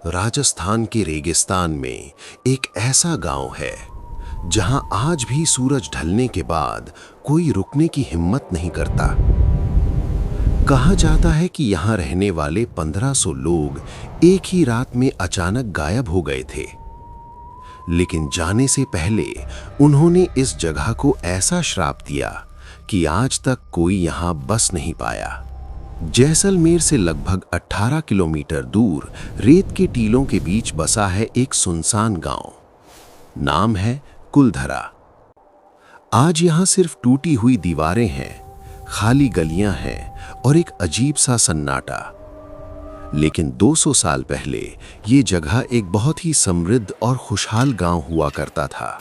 राजस्थान के रेगिस्तान में एक ऐसा गांव है जहां आज भी सूरज ढलने के बाद कोई रुकने की हिम्मत नहीं करता। कहा जाता है कि यहां रहने वाले 1500 लोग एक ही रात में अचानक गायब हो गए थे, लेकिन जाने से पहले उन्होंने इस जगह को ऐसा श्राप दिया कि आज तक कोई यहां बस नहीं पाया। जैसलमेर से लगभग 18 किलोमीटर दूर रेत के टीलों के बीच बसा है एक सुनसान गांव। नाम है कुलधरा। आज यहां सिर्फ टूटी हुई दीवारें हैं, खाली गलियां हैं और एक अजीब सा सन्नाटा। लेकिन 200 साल पहले ये जगह एक बहुत ही समृद्ध और खुशहाल गांव हुआ करता था।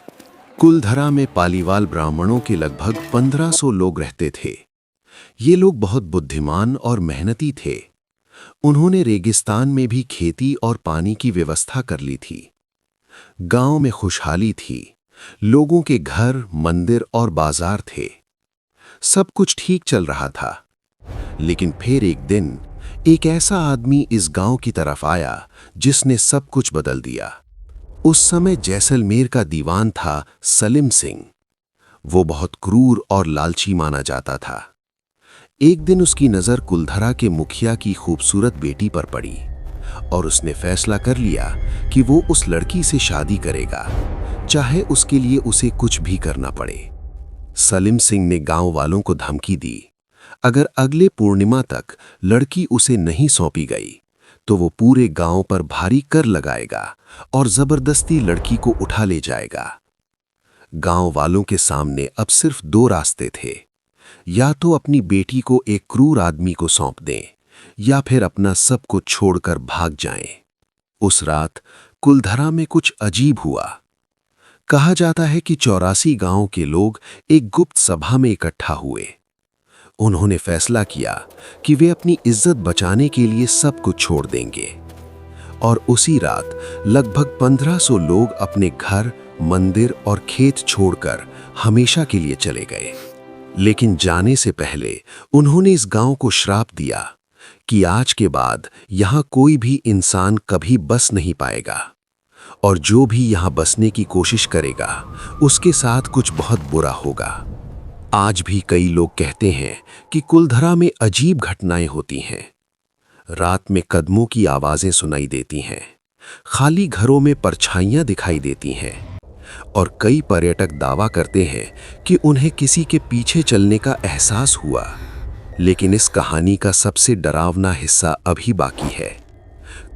कुलधरा में पालीवाल ब्राह्मणों के लगभग 1500 लोग रहते थे। ये लोग बहुत बुद्धिमान और मेहनती थे। उन्होंने रेगिस्तान में भी खेती और पानी की व्यवस्था कर ली थी। गांव में खुशहाली थी, लोगों के घर, मंदिर और बाजार थे। सब कुछ ठीक चल रहा था। लेकिन फिर एक दिन एक ऐसा आदमी इस गांव की तरफ आया जिसने सब कुछ बदल दिया। उस समय जैसलमेर का दीवान था सलीम सिंह। वो बहुत क्रूर और लालची माना जाता था। एक दिन उसकी नज़र कुलधरा के मुखिया की खूबसूरत बेटी पर पड़ी और उसने फैसला कर लिया कि वो उस लड़की से शादी करेगा, चाहे उसके लिए उसे कुछ भी करना पड़े। सलीम सिंह ने गांव वालों को धमकी दी, अगर अगले पूर्णिमा तक लड़की उसे नहीं सौंपी गई तो वो पूरे गांव पर भारी कर लगाएगा और जबरदस्ती लड़की को उठा ले जाएगा। गांव वालों के सामने अब सिर्फ 2 रास्ते थे, या तो अपनी बेटी को एक क्रूर आदमी को सौंप दें या फिर अपना सब कुछ छोड़कर भाग जाएं। उस रात कुलधरा में कुछ अजीब हुआ। कहा जाता है कि 84 गांव के लोग एक गुप्त सभा में इकट्ठा हुए। उन्होंने फैसला किया कि वे अपनी इज्जत बचाने के लिए सब कुछ छोड़ देंगे। और उसी रात लगभग 1500 लोग अपने घर, मंदिर और खेत छोड़कर हमेशा के लिए चले गए। लेकिन जाने से पहले उन्होंने इस गांव को श्राप दिया कि आज के बाद यहां कोई भी इंसान कभी बस नहीं पाएगा और जो भी यहां बसने की कोशिश करेगा उसके साथ कुछ बहुत बुरा होगा। आज भी कई लोग कहते हैं कि कुलधरा में अजीब घटनाएं होती हैं। रात में कदमों की आवाजें सुनाई देती हैं, खाली घरों में परछाइयां दिखाई देती हैं और कई पर्यटक दावा करते हैं कि उन्हें किसी के पीछे चलने का एहसास हुआ। लेकिन इस कहानी का सबसे डरावना हिस्सा अभी बाकी है।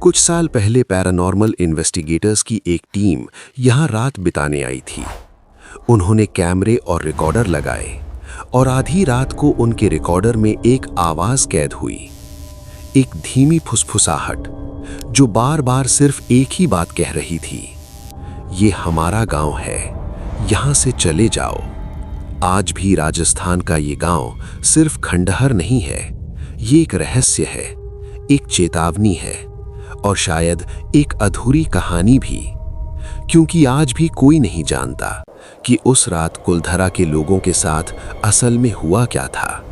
कुछ साल पहले पैरानॉर्मल इन्वेस्टिगेटर्स की एक टीम यहां रात बिताने आई थी। उन्होंने कैमरे और रिकॉर्डर लगाए और आधी रात को उनके रिकॉर्डर में एक आवाज कैद हुई, एक धीमी फुसफुसाहट जो बार बार सिर्फ एक ही बात कह रही थी, ये हमारा गांव है, यहां से चले जाओ। आज भी राजस्थान का ये गांव सिर्फ खंडहर नहीं है, ये एक रहस्य है, एक चेतावनी है और शायद एक अधूरी कहानी भी, क्योंकि आज भी कोई नहीं जानता कि उस रात कुलधरा के लोगों के साथ असल में हुआ क्या था।